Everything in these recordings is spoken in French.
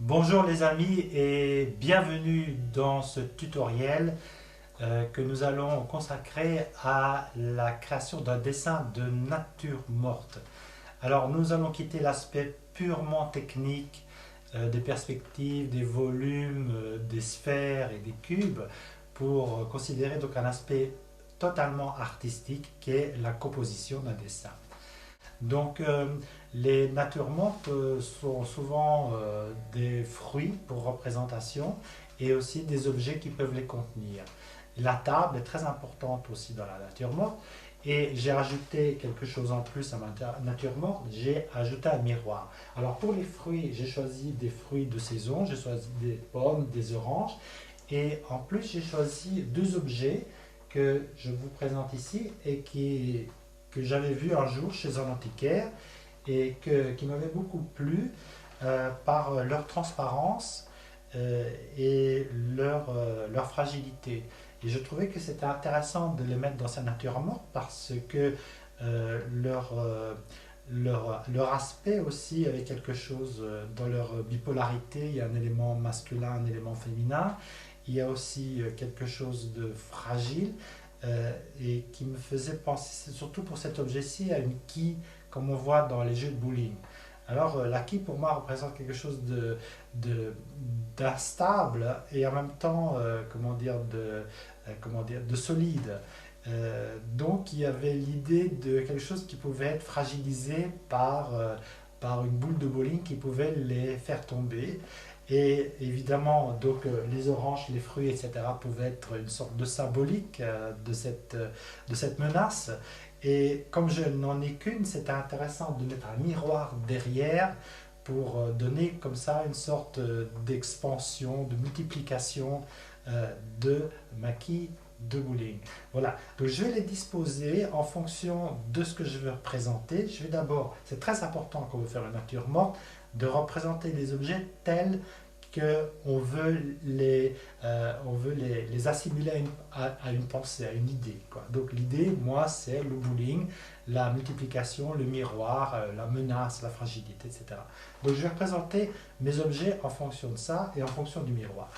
Bonjour les amis et bienvenue dans ce tutoriel que nous allons consacrer à la création d'un dessin de nature morte. Alors nous allons quitter l'aspect purement technique des perspectives, des volumes, des sphères et des cubes pour considérer donc un aspect totalement artistique qui est la composition d'un dessin. Donc, les natures mortes sont souvent des fruits pour représentation et aussi des objets qui peuvent les contenir. La table est très importante aussi dans la nature morte et j'ai ajouté quelque chose en plus à ma nature morte, j'ai ajouté un miroir. Alors pour les fruits, j'ai choisi des fruits de saison, j'ai choisi des pommes, des oranges et en plus j'ai choisi deux objets que je vous présente ici et que j'avais vu un jour chez un antiquaire et qui m'avait beaucoup plu par leur transparence et leur fragilité. Et je trouvais que c'était intéressant de les mettre dans sa nature morte parce que leur aspect aussi avait quelque chose dans leur bipolarité. Il y a un élément masculin, un élément féminin. Il y a aussi quelque chose de fragile et qui me faisait penser, surtout pour cet objet-ci, à une quille comme on voit dans les jeux de bowling. Alors la quille pour moi représente quelque chose d'instable et en même temps de solide. Donc il y avait l'idée de quelque chose qui pouvait être fragilisé par une boule de bowling qui pouvait les faire tomber. Et évidemment, donc les oranges, les fruits, etc. pouvaient être une sorte de symbolique de cette menace. Et comme je n'en ai qu'une, c'était intéressant de mettre un miroir derrière pour donner comme ça une sorte d'expansion, de multiplication de maquis de bowling. Voilà, donc je vais les disposer en fonction de ce que je veux représenter. Je vais d'abord, c'est très important quand on veut faire une nature morte, de représenter les objets tels qu'on veut les assimiler à une pensée, à une idée, quoi. Donc l'idée, moi, c'est le bowling, la multiplication, le miroir, la menace, la fragilité, etc. Donc je vais représenter mes objets en fonction de ça et en fonction du miroir.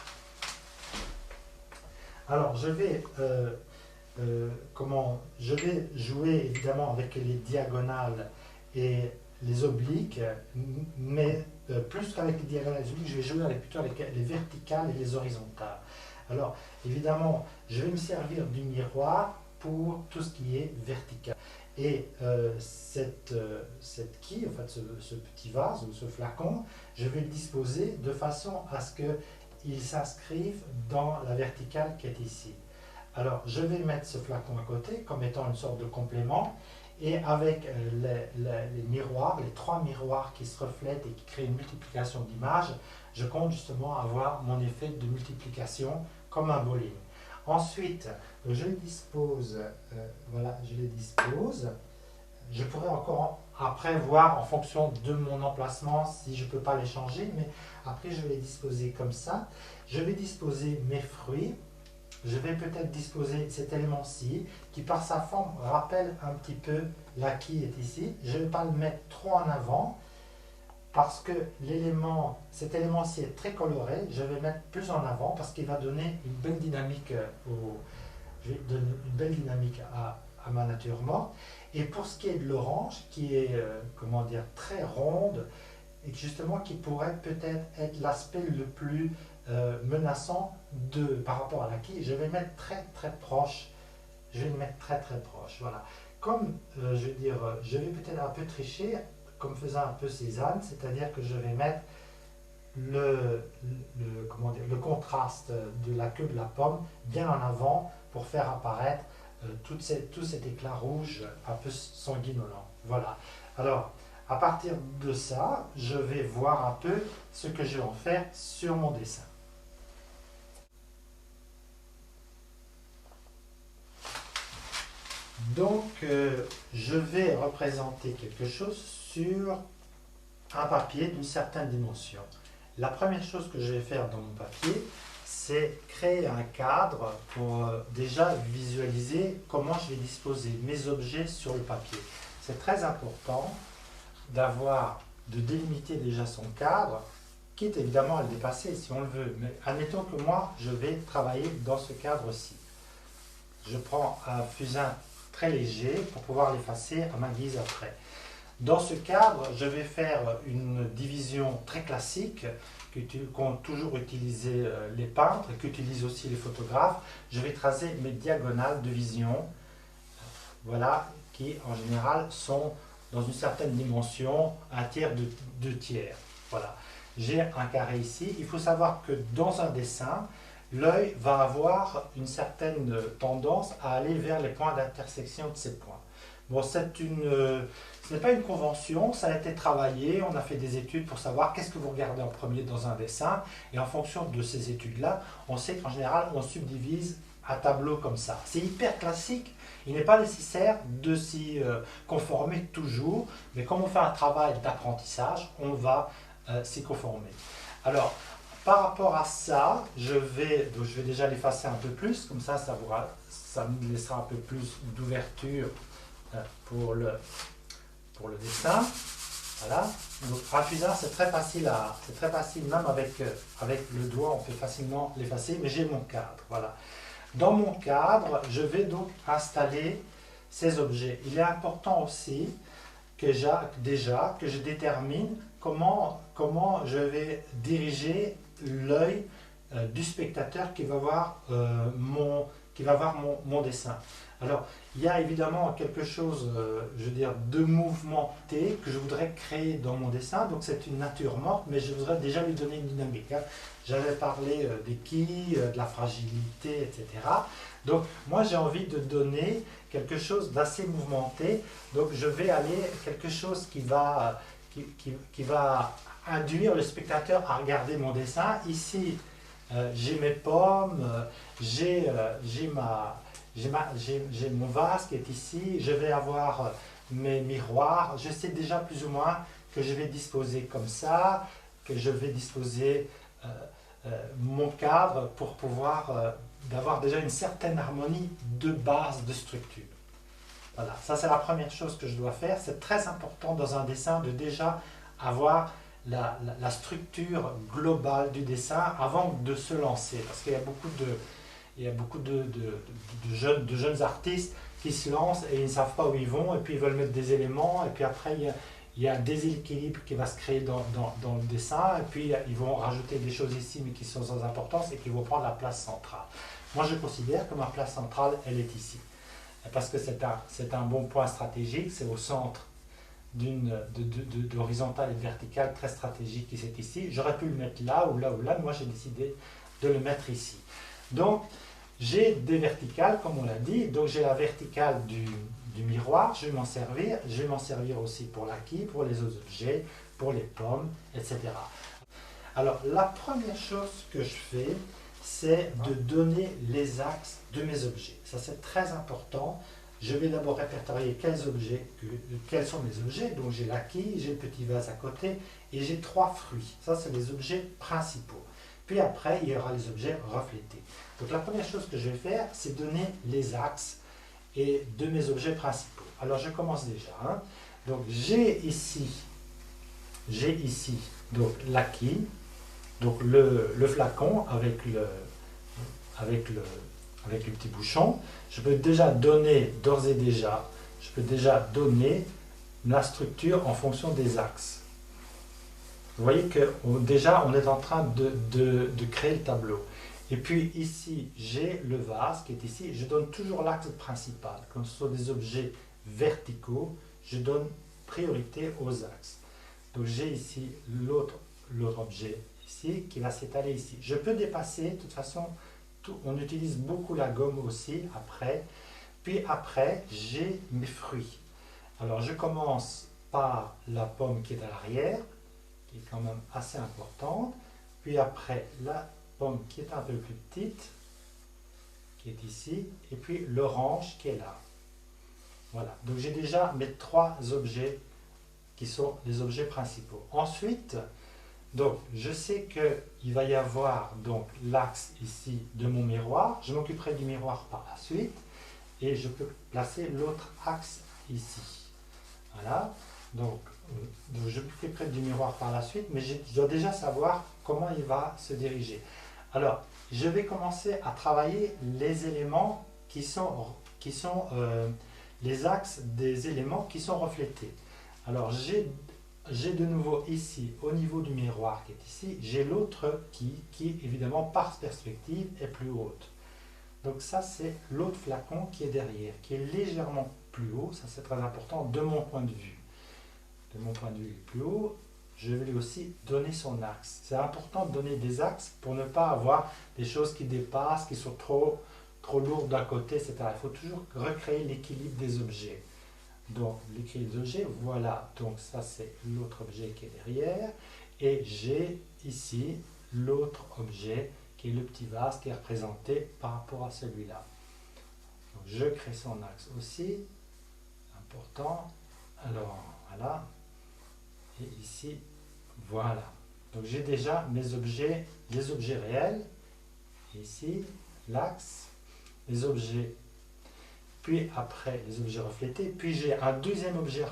Alors je vais jouer évidemment avec les diagonales et les obliques, mais plus qu'avec les diagonales et les obliques, je vais jouer plutôt avec les verticales et les horizontales. Alors, évidemment, je vais me servir du miroir pour tout ce qui est vertical. Et cette quille, en fait, ce petit vase ou ce flacon, je vais le disposer de façon à ce qu'il s'inscrive dans la verticale qui est ici. Alors, je vais mettre ce flacon à côté comme étant une sorte de complément. Et avec les miroirs, les trois miroirs qui se reflètent et qui créent une multiplication d'images, je compte justement avoir mon effet de multiplication comme un bowling. Ensuite, je les dispose, voilà, je les dispose. Je pourrais encore après voir en fonction de mon emplacement si je ne peux pas les changer, mais après je vais les disposer comme ça. Je vais disposer mes fruits. Je vais peut-être disposer cet élément-ci qui par sa forme rappelle un petit peu la quille est ici. Je ne vais pas le mettre trop en avant parce que cet élément-ci est très coloré. Je vais mettre plus en avant parce qu'il va donner une belle dynamique, à ma nature morte. Et pour ce qui est de l'orange, qui est très ronde et justement qui pourrait peut-être être l'aspect le plus menaçant par rapport à la quille, je vais mettre très très proche. Je vais le mettre très très proche. Voilà. Comme je vais peut-être un peu tricher, comme faisant un peu Cézanne, c'est-à-dire que je vais mettre le contraste de la queue de la pomme bien en avant pour faire apparaître tout cet éclat rouge un peu sanguinolent. Voilà. Alors, à partir de ça, je vais voir un peu ce que je vais en faire sur mon dessin. Donc, je vais représenter quelque chose sur un papier d'une certaine dimension. La première chose que je vais faire dans mon papier, c'est créer un cadre pour déjà visualiser comment je vais disposer mes objets sur le papier. C'est très important de délimiter déjà son cadre quitte évidemment à le dépasser si on le veut. Mais admettons que moi, je vais travailler dans ce cadre-ci. Je prends un fusain très léger pour pouvoir l'effacer à ma guise après. Dans ce cadre, je vais faire une division très classique qu'ont toujours utilisé les peintres et qu'utilisent aussi les photographes. Je vais tracer mes diagonales de vision, voilà, qui en général sont dans une certaine dimension, un tiers de 2 tiers. Voilà. J'ai un carré ici. Il faut savoir que dans un dessin, l'œil va avoir une certaine tendance à aller vers les points d'intersection de ces points. Bon, ce n'est pas une convention, ça a été travaillé, on a fait des études pour savoir qu'est-ce que vous regardez en premier dans un dessin, et en fonction de ces études-là, on sait qu'en général, on subdivise un tableau comme ça. C'est hyper classique, il n'est pas nécessaire de s'y conformer toujours, mais comme on fait un travail d'apprentissage, on va s'y conformer. Alors, par rapport à ça, je vais déjà l'effacer un peu plus, comme ça, ça me laissera un peu plus d'ouverture pour le dessin. Voilà. Donc un fusain, c'est très facile même avec le doigt, on peut facilement l'effacer, mais j'ai mon cadre. Voilà. Dans mon cadre, je vais donc installer ces objets. Il est important aussi que je détermine comment je vais diriger l'œil du spectateur qui va voir mon dessin. Alors, il y a évidemment quelque chose, je veux dire, de mouvementé que je voudrais créer dans mon dessin. Donc, c'est une nature morte, mais je voudrais déjà lui donner une dynamique. Hein. J'avais parlé des quilles, de la fragilité, etc. Donc, moi, j'ai envie de donner quelque chose d'assez mouvementé. Donc, je vais aller quelque chose qui va induire le spectateur à regarder mon dessin. Ici, j'ai mes pommes, j'ai mon vase qui est ici, je vais avoir mes miroirs, je sais déjà plus ou moins que je vais disposer comme ça, que je vais disposer mon cadre pour pouvoir d'avoir déjà une certaine harmonie de base, de structure. Voilà, ça c'est la première chose que je dois faire. C'est très important dans un dessin de déjà avoir la structure globale du dessin avant de se lancer, parce qu'il y a beaucoup de jeunes artistes qui se lancent et ils ne savent pas où ils vont, et puis ils veulent mettre des éléments, et puis après il y a un déséquilibre qui va se créer dans le dessin, et puis ils vont rajouter des choses ici mais qui sont sans importance et qui vont prendre la place centrale. Moi je considère que ma place centrale, elle est ici, parce que c'est un bon point stratégique, c'est au centre d'horizontale et de verticale très stratégique qui est ici. J'aurais pu le mettre là ou là ou là, moi j'ai décidé de le mettre ici. Donc j'ai des verticales comme on l'a dit, donc j'ai la verticale du miroir, je vais m'en servir aussi pour l'acquis, pour les autres objets, pour les pommes, etc. Alors la première chose que je fais, c'est de donner les axes de mes objets. Ça c'est très important. Je vais d'abord répertorier quels sont mes objets. Donc j'ai l'acquis, j'ai le petit vase à côté et j'ai 3 fruits. Ça c'est les objets principaux. Puis après, il y aura les objets reflétés. Donc la première chose que je vais faire, c'est donner les axes de mes objets principaux. Alors je commence déjà. Hein. Donc j'ai ici donc l'acquis, donc le flacon avec le petit bouchon. Je peux déjà donner, d'ores et déjà, la structure en fonction des axes. Vous voyez que déjà on est en train de créer le tableau. Et puis ici, j'ai le vase qui est ici. Je donne toujours l'axe principal. Comme ce sont des objets verticaux, je donne priorité aux axes. Donc j'ai ici l'autre objet ici qui va s'étaler ici. Je peux dépasser, de toute façon, on utilise beaucoup la gomme aussi après. Puis après, j'ai mes fruits. Alors je commence par la pomme qui est à l'arrière, qui est quand même assez importante. Puis après, la pomme qui est un peu plus petite, qui est ici. Et puis l'orange qui est là. Voilà. Donc j'ai déjà mes 3 objets qui sont les objets principaux. Ensuite, donc, je sais qu'il va y avoir donc l'axe ici de mon miroir. Je m'occuperai du miroir par la suite. Et je peux placer l'autre axe ici. Voilà. Donc, Donc je m'occuperai du miroir par la suite, mais je dois déjà savoir comment il va se diriger. Alors, je vais commencer à travailler les éléments qui sont les axes des éléments qui sont reflétés. Alors, j'ai de nouveau ici, au niveau du miroir qui est ici, j'ai l'autre qui évidemment par perspective est plus haute. Donc ça c'est l'autre flacon qui est derrière, qui est légèrement plus haut, ça c'est très important de mon point de vue. De mon point de vue plus haut, je vais lui aussi donner son axe. C'est important de donner des axes pour ne pas avoir des choses qui dépassent, qui sont trop lourdes d'un côté, etc. Il faut toujours recréer l'équilibre des objets. Donc l'équilibre des objets, voilà. Donc ça c'est l'autre objet qui est derrière. Et j'ai ici l'autre objet qui est le petit vase qui est représenté par rapport à celui-là. Donc je crée son axe aussi. Important. Alors voilà. Et ici, voilà. Donc j'ai déjà mes objets, les objets réels. Ici, l'axe, les objets, puis après les objets reflétés. Puis j'ai un deuxième objet,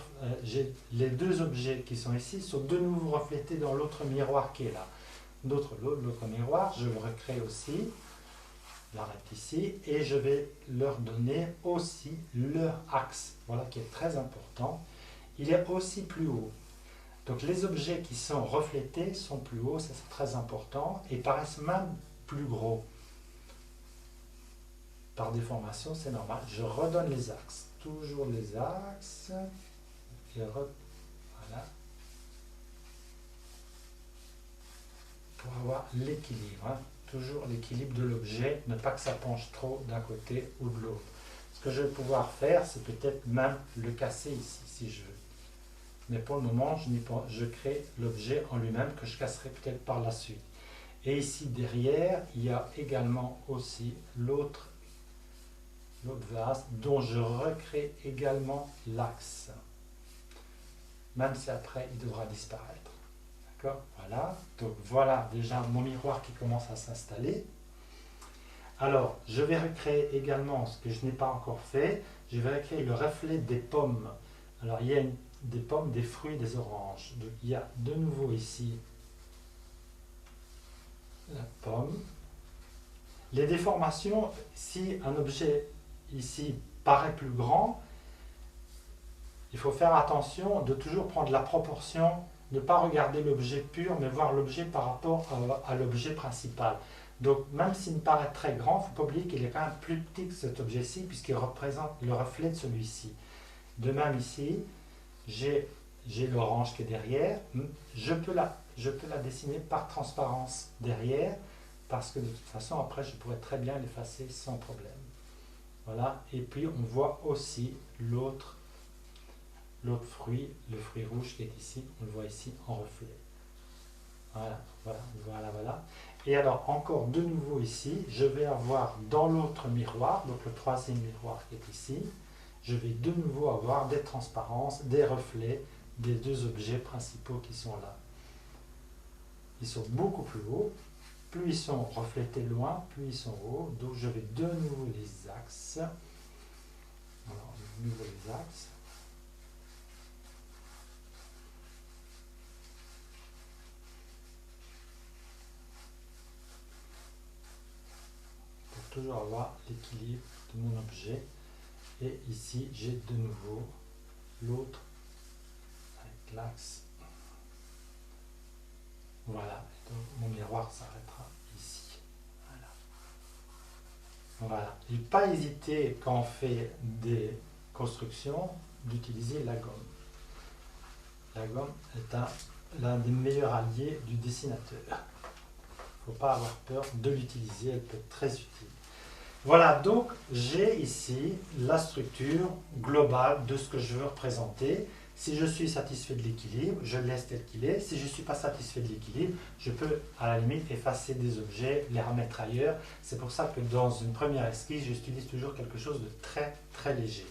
j'ai les deux objets qui sont ici, sont de nouveau reflétés dans l'autre miroir qui est là. L'autre miroir, je le recrée aussi, j'arrête ici, et je vais leur donner aussi leur axe, voilà qui est très important. Il est aussi plus haut. Donc les objets qui sont reflétés sont plus hauts, ça c'est très important, et paraissent même plus gros. Par déformation, c'est normal. Je redonne les axes, toujours les axes, voilà. Pour avoir l'équilibre, hein. Toujours l'équilibre de l'objet, ne pas que ça penche trop d'un côté ou de l'autre. Ce que je vais pouvoir faire, c'est peut-être même le casser ici, si je veux. Mais pour le moment, je crée l'objet en lui-même que je casserai peut-être par la suite. Et ici, derrière, il y a également aussi l'autre vase dont je recrée également l'axe. Même si après, il devra disparaître. D'accord? Voilà. Donc voilà déjà mon miroir qui commence à s'installer. Alors, je vais recréer également ce que je n'ai pas encore fait. Je vais recréer le reflet des pommes. Alors, il y a des pommes, des fruits, des oranges. Donc, il y a de nouveau ici la pomme. Les déformations, si un objet ici paraît plus grand, il faut faire attention de toujours prendre la proportion, ne pas regarder l'objet pur, mais voir l'objet par rapport à l'objet principal. Donc, même s'il me paraît très grand, il ne faut pas oublier qu'il est quand même plus petit que cet objet-ci, puisqu'il représente le reflet de celui-ci. De même ici, j'ai l'orange qui est derrière. Je peux la dessiner par transparence derrière, parce que de toute façon, après, je pourrais très bien l'effacer sans problème. Voilà. Et puis, on voit aussi l'autre fruit, le fruit rouge qui est ici. On le voit ici en reflet. Voilà, voilà, voilà, voilà. Et alors, encore de nouveau ici, je vais avoir dans l'autre miroir, donc le troisième miroir qui est ici, je vais de nouveau avoir des transparences, des reflets des deux objets principaux qui sont là. Ils sont beaucoup plus hauts. Plus ils sont reflétés loin, plus ils sont hauts. Donc je vais de nouveau les axes. Alors, de nouveau les axes. Pour toujours avoir l'équilibre de mon objet. Et ici, j'ai de nouveau l'autre avec l'axe. Voilà, donc mon miroir s'arrêtera ici. Voilà. Voilà. Et pas hésiter quand on fait des constructions d'utiliser la gomme. La gomme est l'un des meilleurs alliés du dessinateur. Il ne faut pas avoir peur de l'utiliser, elle peut être très utile. Voilà, donc j'ai ici la structure globale de ce que je veux représenter. Si je suis satisfait de l'équilibre, je le laisse tel qu'il est. Si je ne suis pas satisfait de l'équilibre, je peux à la limite effacer des objets, les remettre ailleurs. C'est pour ça que dans une première esquisse, j'utilise toujours quelque chose de très très léger.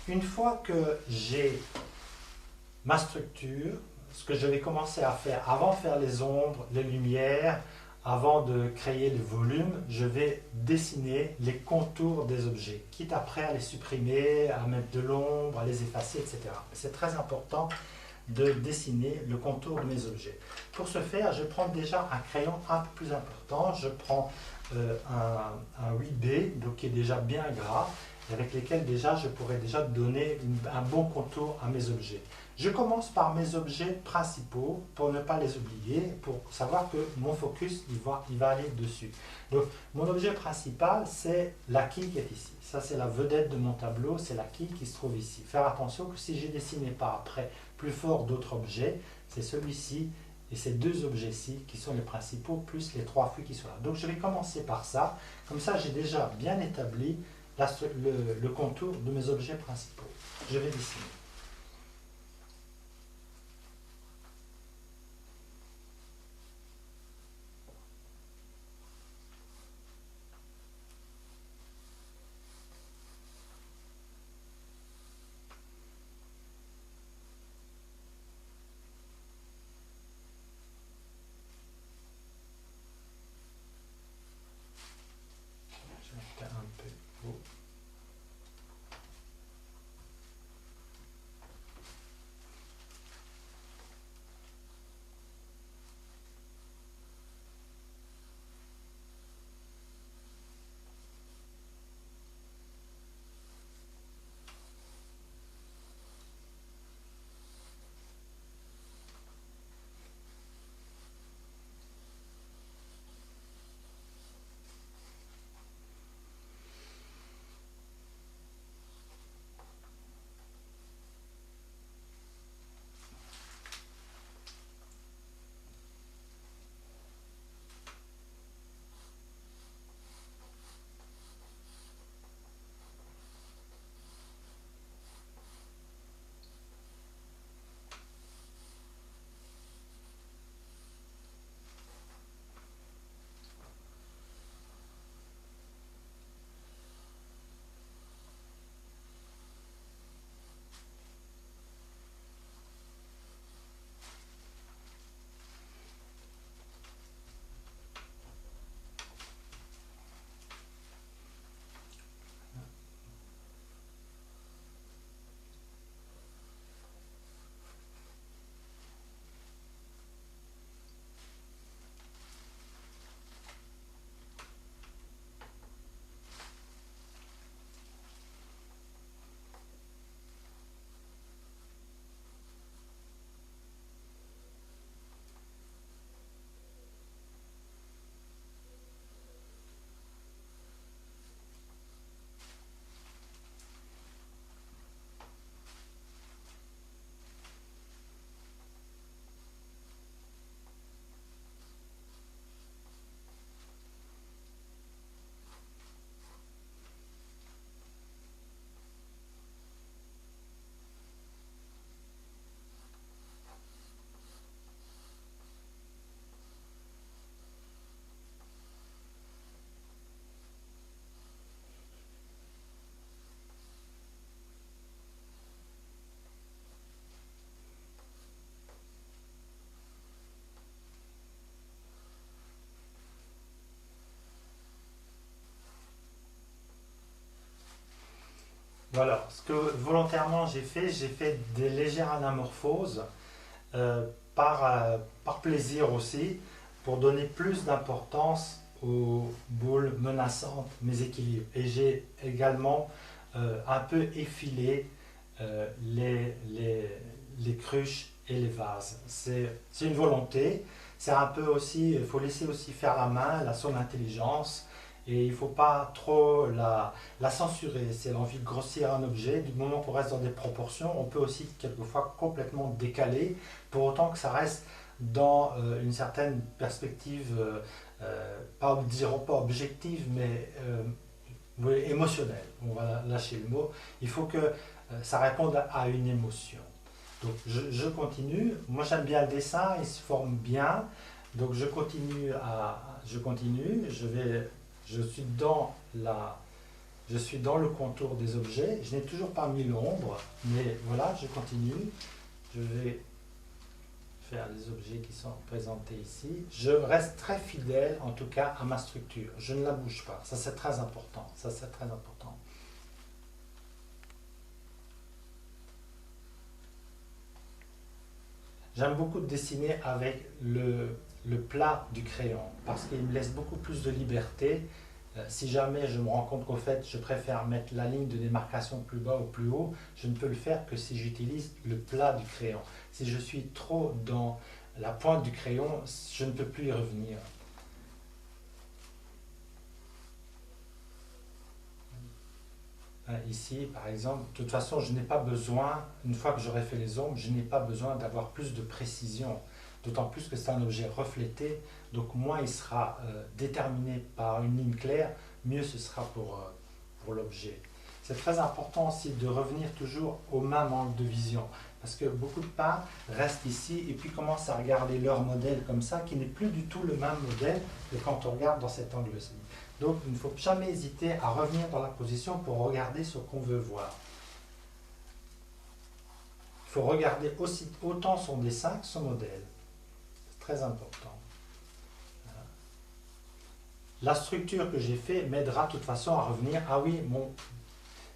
Une fois que j'ai ma structure, ce que je vais commencer à faire avant de faire les ombres, les lumières, avant de créer le volume, je vais dessiner les contours des objets, quitte après à les supprimer, à mettre de l'ombre, à les effacer, etc. C'est très important de dessiner le contour de mes objets. Pour ce faire, je prends déjà un crayon un peu plus important. Je prends un 8B, donc qui est déjà bien gras, avec lesquels déjà je pourrais déjà donner un bon contour à mes objets. Je commence par mes objets principaux pour ne pas les oublier, pour savoir que mon focus il va aller dessus. Donc mon objet principal, c'est la quille qui est ici. Ça, c'est la vedette de mon tableau, c'est la quille qui se trouve ici. Faire attention que si j'ai dessiné par après plus fort d'autres objets, c'est celui-ci et ces deux objets-ci qui sont les principaux, plus les trois fruits qui sont là. Donc je vais commencer par ça. Comme ça, j'ai déjà bien établi le contour de mes objets principaux. Je vais dessiner. Je vais faire un peu haut. Voilà, ce que volontairement j'ai fait des légères anamorphoses euh, par plaisir aussi, pour donner plus d'importance aux boules menaçantes, mes équilibres. Et j'ai également un peu effilé les cruches et les vases. C'est une volonté, c'est un peu aussi, il faut laisser aussi faire la main, son intelligence, et il ne faut pas trop la censurer. Si elle a envie de grossir un objet, du moment qu'on reste dans des proportions, on peut aussi quelquefois complètement décaler, pour autant que ça reste dans une certaine perspective, pas, dirons pas objective, mais oui, émotionnelle. On va lâcher le mot. Il faut que ça réponde à une émotion. Donc je continue. Moi j'aime bien le dessin, il se forme bien. Donc je continue. Je suis dans je suis dans le contour des objets. Je n'ai toujours pas mis l'ombre, mais voilà, je continue. Je vais faire les objets qui sont présentés ici. Je reste très fidèle, en tout cas, à ma structure. Je ne la bouge pas. Ça, c'est très important. Ça, c'est très important. J'aime beaucoup dessiner avec le plat du crayon parce qu'il me laisse beaucoup plus de liberté. Si jamais je me rends compte qu'au fait je préfère mettre la ligne de démarcation plus bas ou plus haut, je ne peux le faire que si j'utilise le plat du crayon. Si je suis trop dans la pointe du crayon, je ne peux plus y revenir. Ici, par exemple, de toute façon, je n'ai pas besoin, une fois que j'aurai fait les ombres, je n'ai pas besoin d'avoir plus de précision. D'autant plus que c'est un objet reflété, donc moins il sera déterminé par une ligne claire, mieux ce sera pour l'objet. C'est très important aussi de revenir toujours au même angle de vision, parce que beaucoup de peintres restent ici et puis commencent à regarder leur modèle comme ça, qui n'est plus du tout le même modèle que quand on regarde dans cet angle-ci. Donc il ne faut jamais hésiter à revenir dans la position pour regarder ce qu'on veut voir. Il faut regarder aussi, autant son dessin que son modèle. C'est très important. Voilà. La structure que j'ai fait m'aidera de toute façon à revenir. Ah oui,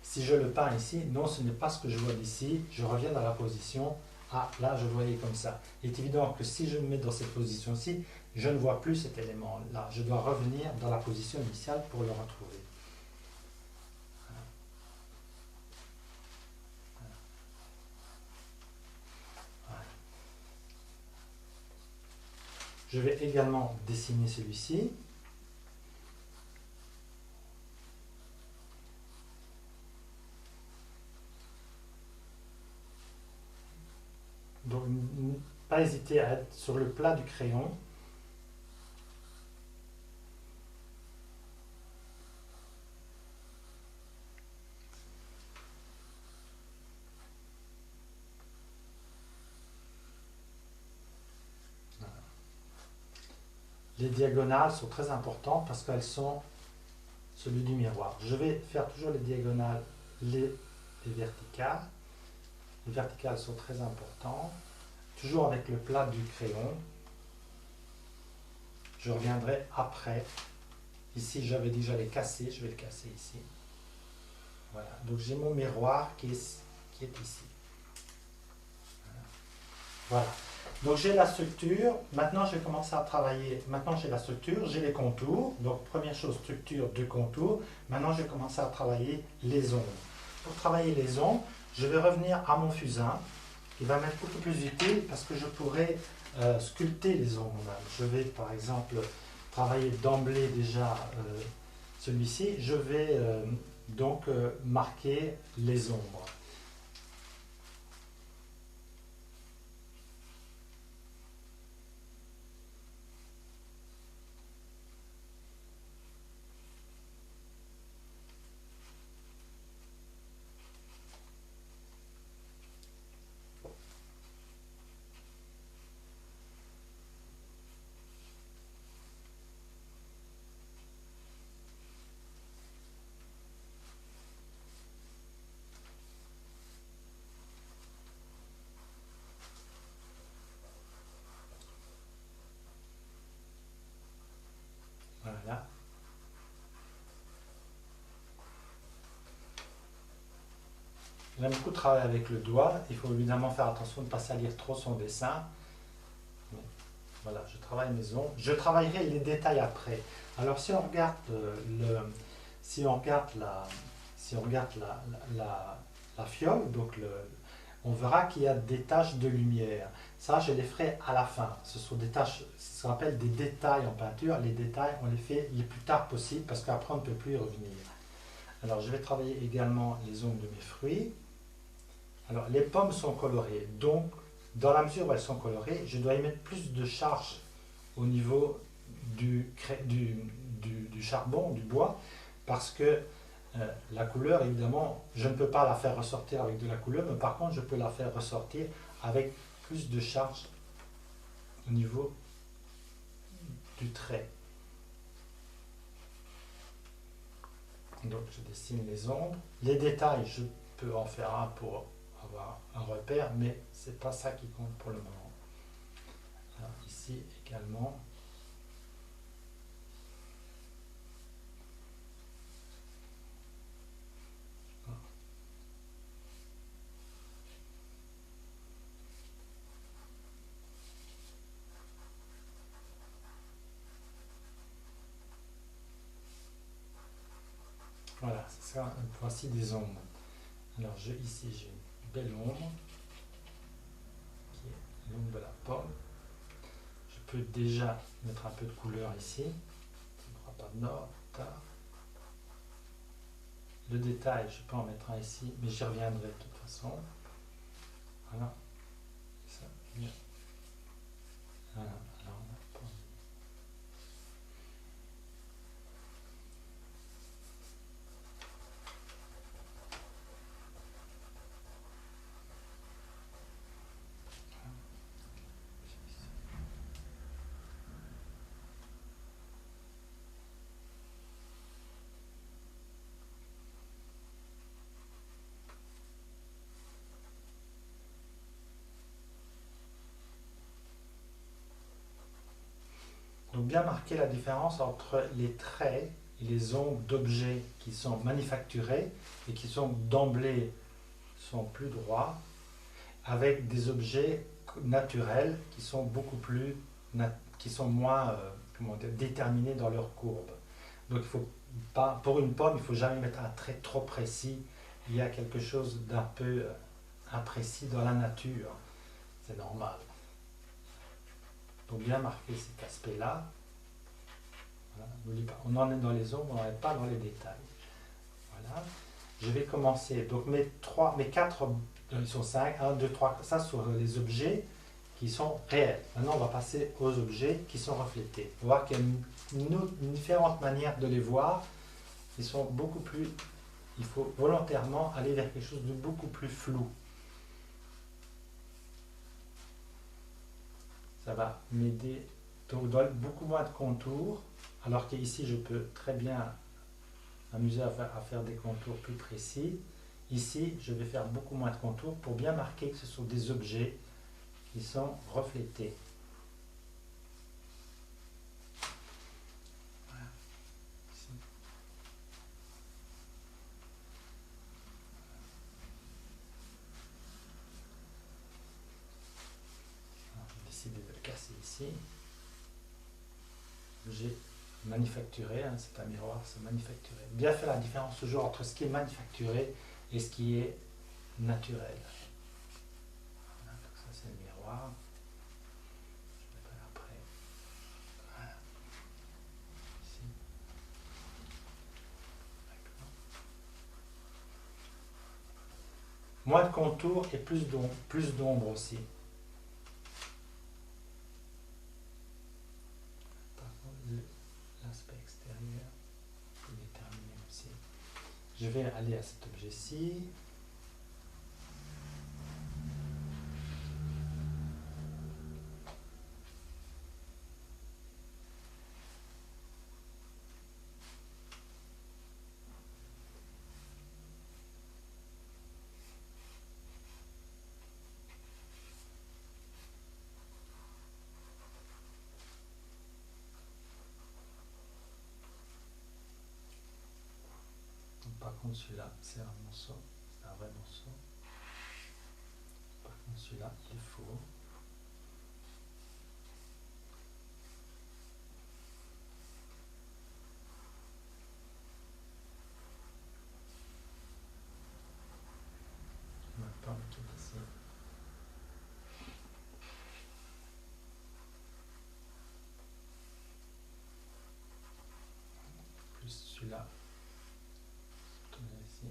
si je le peins ici, non, ce n'est pas ce que je vois d'ici. Je reviens dans la position. Ah, là, je le voyais comme ça. Il est évident que si je me mets dans cette position-ci, je ne vois plus cet élément-là. Je dois revenir dans la position initiale pour le retrouver. Voilà. Je vais également dessiner celui-ci. Donc, pas hésiter à être sur le plat du crayon. Les diagonales sont très importantes parce qu'elles sont celui du miroir. Je vais faire toujours les diagonales, les verticales. Les verticales sont très importantes. Toujours avec le plat du crayon. Je reviendrai après. Ici, j'avais dit que j'allais casser. Je vais le casser ici. Voilà. Donc, j'ai mon miroir qui est ici. Voilà. Donc j'ai la structure, maintenant je vais commencer à travailler, maintenant j'ai la structure, j'ai les contours, donc première chose structure de contours, maintenant je vais commencer à travailler les ombres. Pour travailler les ombres, je vais revenir à mon fusain, qui va m'être beaucoup plus utile parce que je pourrai sculpter les ombres. Je vais par exemple travailler d'emblée déjà celui-ci, je vais donc marquer les ombres. Voilà. J'aime beaucoup travailler avec le doigt. Il faut évidemment faire attention de ne pas salir trop son dessin. Mais voilà, je travaille mes ombres. Je travaillerai les détails après. Alors si on regarde la fiole, donc on verra qu'il y a des taches de lumière. Ça, je les ferai à la fin. Ce sont des taches, ce qu'on appelle des détails en peinture. Les détails, on les fait le plus tard possible parce qu'après, on ne peut plus y revenir. Alors, je vais travailler également les ombres de mes fruits. Alors, les pommes sont colorées. Donc, dans la mesure où elles sont colorées, je dois y mettre plus de charge au niveau du charbon, du bois, parce que la couleur, évidemment, je ne peux pas la faire ressortir avec de la couleur, mais par contre, je peux la faire ressortir avec plus de charge au niveau du trait. Donc, je dessine les ombres. Les détails, je peux en faire un pour avoir un repère, mais ce n'est pas ça qui compte pour le moment. Alors, ici également. Ça, voici des ombres. Alors ici j'ai une belle ombre qui est l'ombre de la pomme. Je peux déjà mettre un peu de couleur ici. Droit pas de nord, tard. Le détail, je peux en mettre un ici, mais j'y reviendrai de toute façon. Voilà. Ça, bien. Voilà. Alors, on a pas... Donc bien marquer la différence entre les traits et les ombres d'objets qui sont manufacturés et qui sont d'emblée sont plus droits, avec des objets naturels qui sont beaucoup plus qui sont moins comment dire, déterminés dans leur courbe. Donc il faut pas, pour une pomme, il ne faut jamais mettre un trait trop précis. Il y a quelque chose d'un peu imprécis dans la nature. C'est normal. Donc bien marquer cet aspect-là. Voilà, n'oublie pas, on en est dans les ombres, on n'en est pas dans les détails. Voilà. Je vais commencer. Donc mes 4, ils sont 5, 1, 2, 3, ça sur les objets qui sont réels. Maintenant on va passer aux objets qui sont reflétés. On va voir qu'il y a une différente manière de les voir. Ils sont beaucoup plus... Il faut volontairement aller vers quelque chose de beaucoup plus flou. Ça va m'aider. Donc il doit être beaucoup moins de contours, alors qu'ici je peux très bien m'amuser à faire des contours plus précis. Ici, je vais faire beaucoup moins de contours pour bien marquer que ce sont des objets qui sont reflétés. Voilà. Ici. Alors, j'ai décidé de le casser ici. J'ai manufacturé, hein, c'est un miroir, c'est manufacturé. Bien faire la différence toujours entre ce qui est manufacturé et ce qui est naturel. Voilà, donc ça c'est le miroir. Je le mettrai après. Voilà. Ici. Moins de contours et plus d'ombre aussi. L'aspect extérieur, je vais terminer aussi. Je vais aller à cet objet-ci. Par contre, celui-là, c'est un morceau, c'est un vrai morceau. Par contre, celui-là, il est faux. Maintenant, tout ici. Plus celui-là. Tourner ici.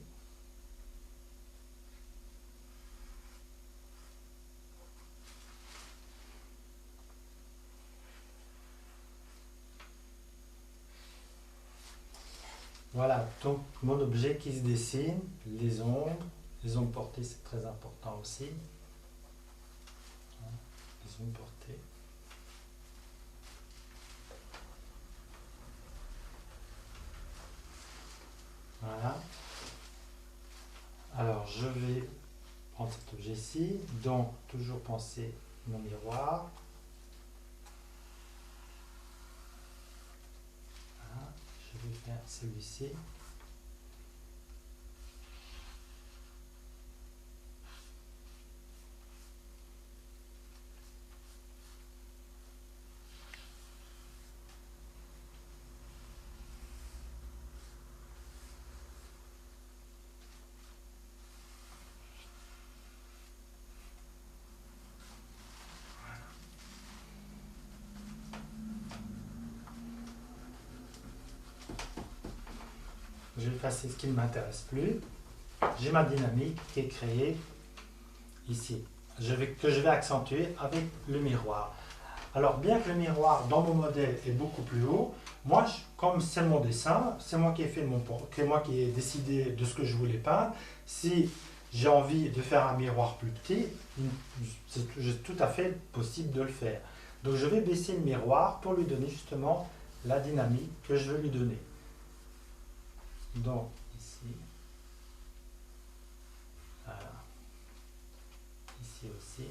Voilà, donc mon objet qui se dessine, les ombres portées c'est très important aussi. Les ombres portées. Voilà. Alors je vais prendre cet objet-ci, donc toujours penser mon miroir. Voilà. Je vais faire celui-ci. je vais effacer ce qui ne m'intéresse plus. J'ai ma dynamique qui est créée ici, que je vais accentuer avec le miroir. Alors, bien que le miroir dans mon modèle est beaucoup plus haut, moi, comme c'est mon dessin, c'est moi qui ai fait moi qui ai décidé de ce que je voulais peindre. Si j'ai envie de faire un miroir plus petit, c'est tout à fait possible de le faire. Donc, je vais baisser le miroir pour lui donner justement la dynamique que je veux lui donner. Donc, ici, voilà. Ici aussi.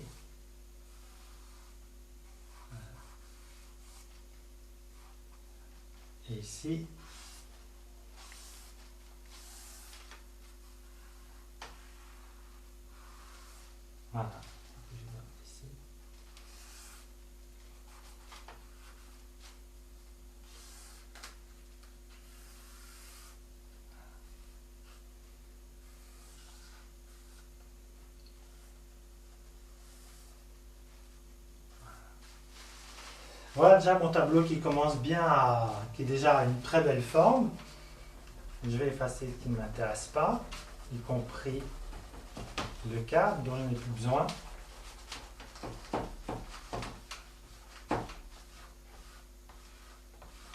Voilà. Et ici, voilà. Ici. Voilà déjà mon tableau qui commence bien qui est déjà une très belle forme. Je vais effacer ce qui ne m'intéresse pas, y compris le cadre dont je n'ai plus besoin.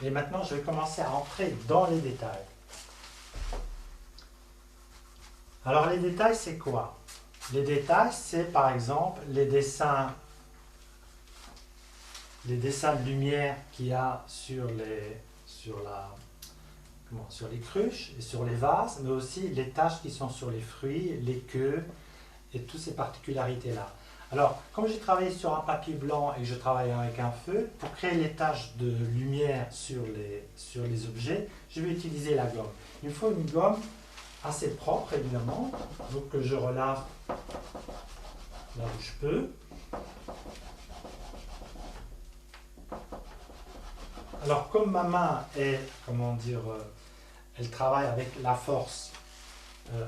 Et maintenant, je vais commencer à entrer dans les détails. Alors, les détails, c'est quoi? Les détails, c'est par exemple les dessins de lumière qu'il y a sur les cruches et sur les vases, mais aussi les taches qui sont sur les fruits, les queues et toutes ces particularités-là. Alors, comme j'ai travaillé sur un papier blanc et que je travaille avec un feu, pour créer les taches de lumière sur les objets, je vais utiliser la gomme. Il me faut une gomme assez propre, évidemment, donc que je relave là où je peux. Alors, comme ma main est, elle travaille avec la force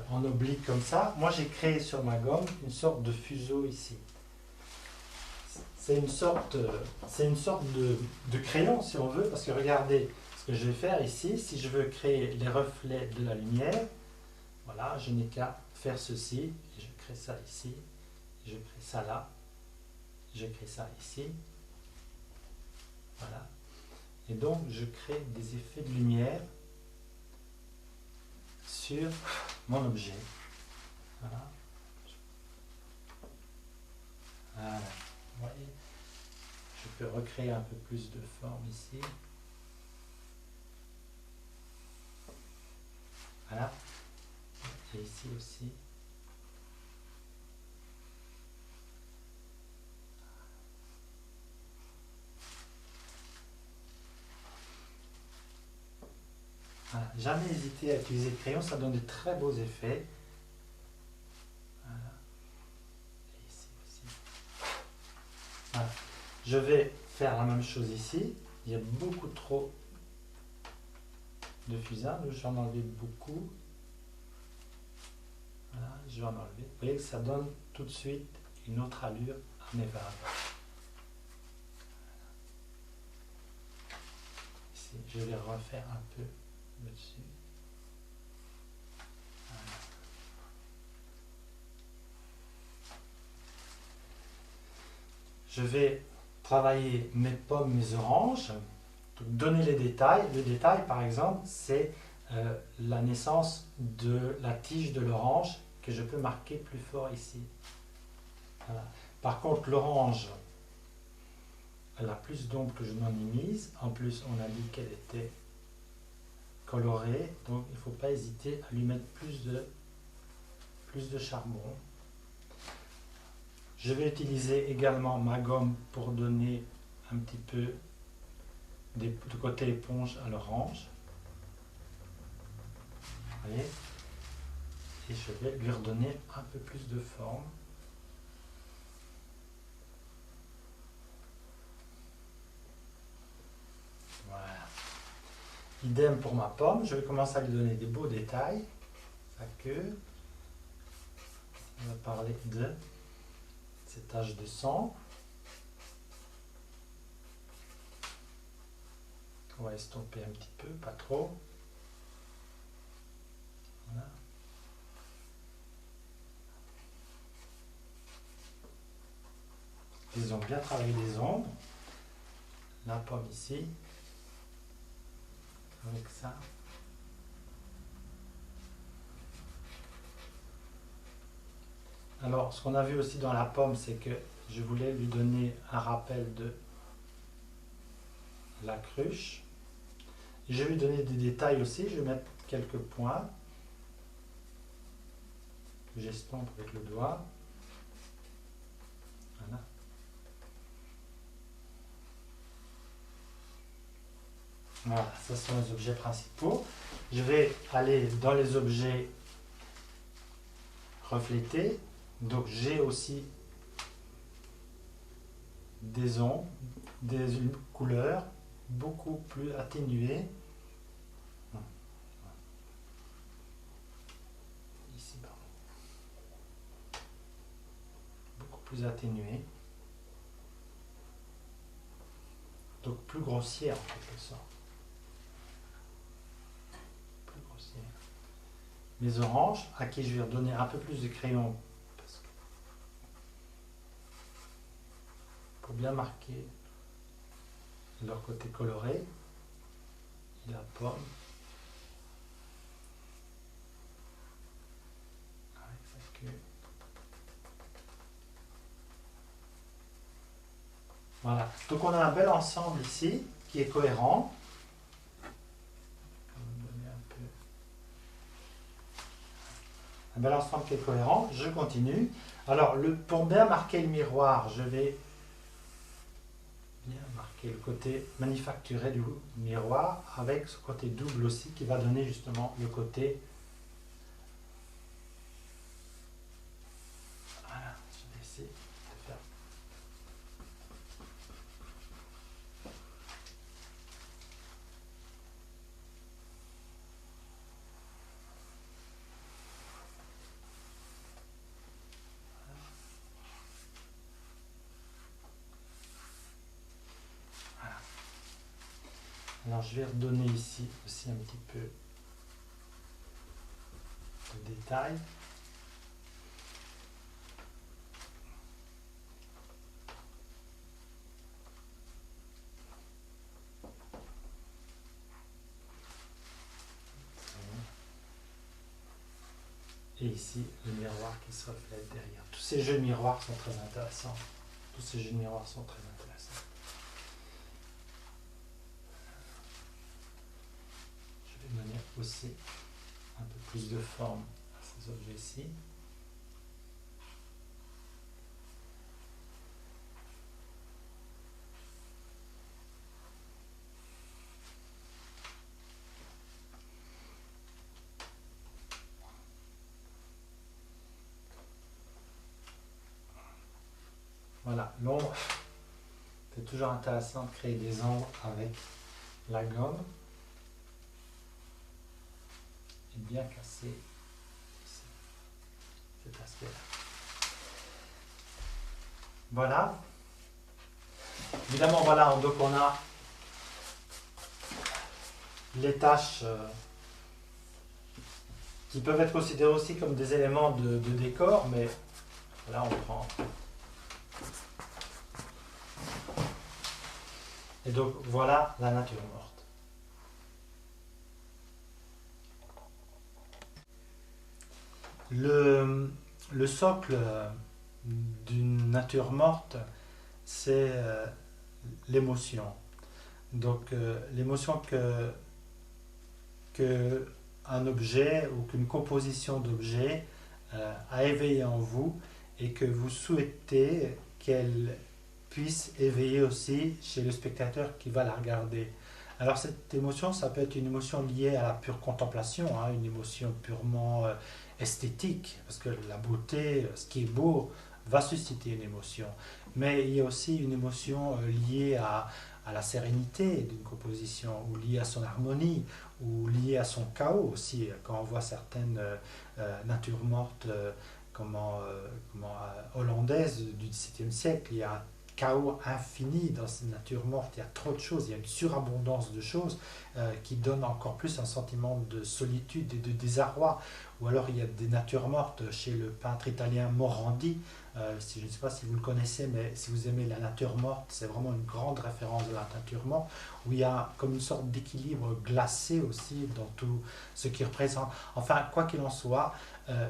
en oblique comme ça, moi j'ai créé sur ma gomme une sorte de fuseau ici. C'est une sorte de crayon si on veut, parce que regardez ce que je vais faire ici. Si je veux créer les reflets de la lumière, voilà, je n'ai qu'à faire ceci, et je crée ça ici, je crée ça là, je crée ça ici, voilà. Et donc je crée des effets de lumière sur mon objet. Voilà. Voilà. Vous voyez, je peux recréer un peu plus de forme ici. Voilà. Et ici aussi. Voilà. Jamais hésiter à utiliser le crayon, ça donne de très beaux effets. Voilà. Et ici aussi. Voilà. Je vais faire la même chose ici. Il y a beaucoup trop de fusain, je vais en enlever beaucoup. Voilà, je vais en enlever. Vous voyez que ça donne tout de suite une autre allure à mes vagues. Ici, je vais refaire un peu dessus. Voilà. Je vais travailler mes pommes, mes oranges, donc donner les détails. Le détail, par exemple, c'est la naissance de la tige de l'orange que je peux marquer plus fort ici. Voilà. Par contre, l'orange, elle a plus d'ombre que je n'en ai mise. En plus, on a dit qu'elle était colorée, donc il ne faut pas hésiter à lui mettre plus de charbon. Je vais utiliser également ma gomme pour donner un petit peu de côté éponge à l'orange. Vous voyez? Et je vais lui redonner un peu plus de forme. Voilà. Idem pour ma pomme, je vais commencer à lui donner des beaux détails. Sa queue. On va parler de ces taches de sang. On va estomper un petit peu, pas trop. Ils ont bien travaillé les ombres. La pomme ici, avec ça. Alors, ce qu'on a vu aussi dans la pomme, c'est que je voulais lui donner un rappel de la cruche. Je vais lui donner des détails aussi. Je vais mettre quelques points que j'estompe avec le doigt. Voilà. Voilà, ce sont les objets principaux. Je vais aller dans les objets reflétés. Donc j'ai aussi des ombres, des couleurs beaucoup plus atténuées. Ici, pardon. Beaucoup plus atténuées. Donc plus grossières en quelque sorte. Mes oranges, à qui je vais redonner un peu plus de crayon pour bien marquer leur côté coloré. La pomme. Voilà, donc on a un bel ensemble ici qui est cohérent. Un bel ensemble qui est cohérent, je continue. Alors, pour bien marquer le miroir, je vais bien marquer le côté manufacturé du miroir avec ce côté double aussi qui va donner justement le côté. Voilà, je vais essayer de faire. Alors je vais redonner ici aussi un petit peu de détails. Et ici, le miroir qui se reflète derrière. Tous ces jeux de miroirs sont très intéressants. Tous ces jeux de miroirs sont très intéressants. Donner aussi un peu plus de forme à ces objets-ci. Voilà, l'ombre, c'est toujours intéressant de créer des ombres avec la gomme. Et bien casser cet aspect-là. Voilà. Évidemment, voilà, donc on a les tâches qui peuvent être considérées aussi comme des éléments de décor, mais là on prend. Et donc voilà la nature morte. Le socle d'une nature morte, c'est l'émotion. Donc l'émotion que un objet ou qu'une composition d'objets a éveillé en vous et que vous souhaitez qu'elle puisse éveiller aussi chez le spectateur qui va la regarder. Alors cette émotion, ça peut être une émotion liée à la pure contemplation, hein, une émotion purement esthétique, parce que la beauté, ce qui est beau, va susciter une émotion. Mais il y a aussi une émotion liée à la sérénité d'une composition, ou liée à son harmonie, ou liée à son chaos aussi. Quand on voit certaines natures mortes, hollandaises du XVIIe siècle, il y a un chaos infini dans ces natures mortes, il y a trop de choses, il y a une surabondance de choses qui donne encore plus un sentiment de solitude et de désarroi, ou alors il y a des natures mortes chez le peintre italien Morandi. Je ne sais pas si vous le connaissez, mais si vous aimez la nature morte, c'est vraiment une grande référence de la nature morte, où il y a comme une sorte d'équilibre glacé aussi dans tout ce qui représente. Enfin, quoi qu'il en soit,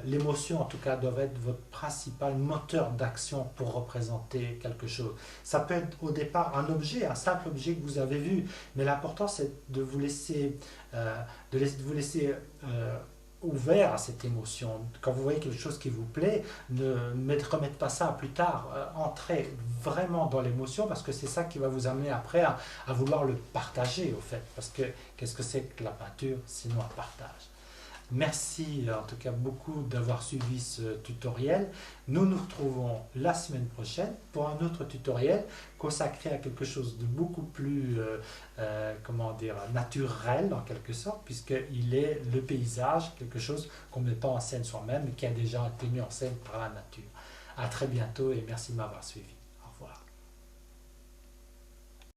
l'émotion en tout cas doit être votre principal moteur d'action pour représenter quelque chose. Ça peut être au départ un objet, un simple objet que vous avez vu, mais l'important c'est de vous laisser, ouvert à cette émotion. Quand vous voyez quelque chose qui vous plaît, ne remettez pas ça à plus tard. Entrez vraiment dans l'émotion parce que c'est ça qui va vous amener après à vouloir le partager au fait. Parce que qu'est-ce que c'est que la peinture sinon un partage? Merci en tout cas beaucoup d'avoir suivi ce tutoriel. Nous nous retrouvons la semaine prochaine pour un autre tutoriel consacré à quelque chose de beaucoup plus comment dire, naturel en quelque sorte, puisqu'il est le paysage, quelque chose qu'on ne met pas en scène soi-même mais qui a déjà été mis en scène par la nature. À très bientôt et merci de m'avoir suivi.